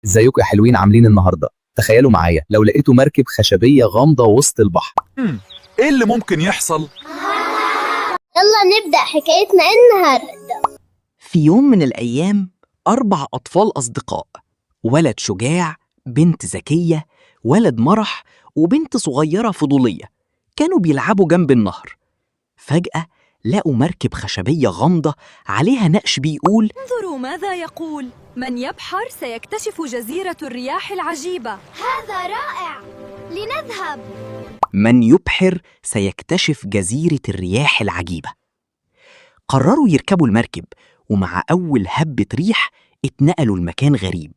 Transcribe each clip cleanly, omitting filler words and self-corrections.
ازيكم يا حلوين عاملين النهارده؟ تخيلوا معايا لو لقيتوا مركب خشبية غامضة وسط البحر. ايه اللي ممكن يحصل؟ يلا نبدأ حكايتنا النهاردة. في يوم من الأيام 4 أطفال أصدقاء، ولد شجاع، بنت ذكية، ولد مرح، وبنت صغيرة فضولية، كانوا بيلعبوا جنب النهر. فجأة لقوا مركب خشبية غامضة عليها نقش بيقول: انظروا ماذا يقول: من يبحر سيكتشف جزيرة الرياح العجيبة. هذا رائع، لنذهب. من يبحر سيكتشف جزيرة الرياح العجيبة. قرروا يركبوا المركب، ومع أول هبة ريح اتنقلوا لمكان غريب،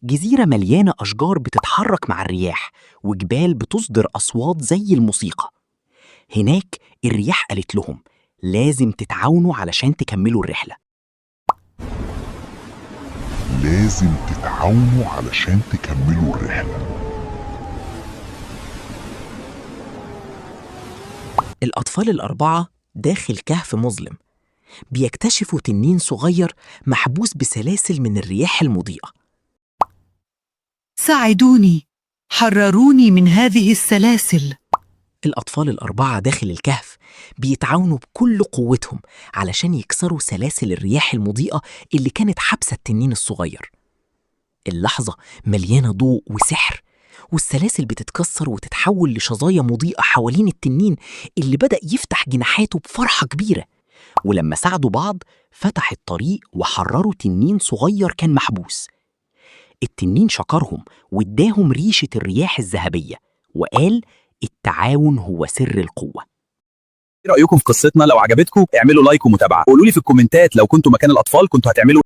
جزيرة مليانة أشجار بتتحرك مع الرياح، وجبال بتصدر أصوات زي الموسيقى. هناك الرياح قالت لهم: لازم تتعاونوا علشان تكملوا الرحلة. لازم تتعاونوا علشان تكملوا الرحلة. الأطفال ال4 داخل كهف مظلم، بيكتشفوا تنين صغير محبوس بسلاسل من الرياح المضيئة. ساعدوني، حرروني من هذه السلاسل. الأطفال ال4 داخل الكهف بيتعاونوا بكل قوتهم علشان يكسروا سلاسل الرياح المضيئة اللي كانت حابسة التنين الصغير. اللحظة مليانة ضوء وسحر، والسلاسل بتتكسر وتتحول لشظايا مضيئة حوالين التنين اللي بدأ يفتح جناحاته بفرحة كبيرة. ولما ساعدوا بعض فتح الطريق وحرروا تنين صغير كان محبوس. التنين شكرهم واداهم ريشة الرياح الذهبية وقال: التعاون هو سر القوة. ايه رأيكم في قصتنا؟ لو عجبتكم اعملوا لايك ومتابعة. قولوا لي في الكومنتات لو كنتوا مكان الأطفال كنتوا هتعملوا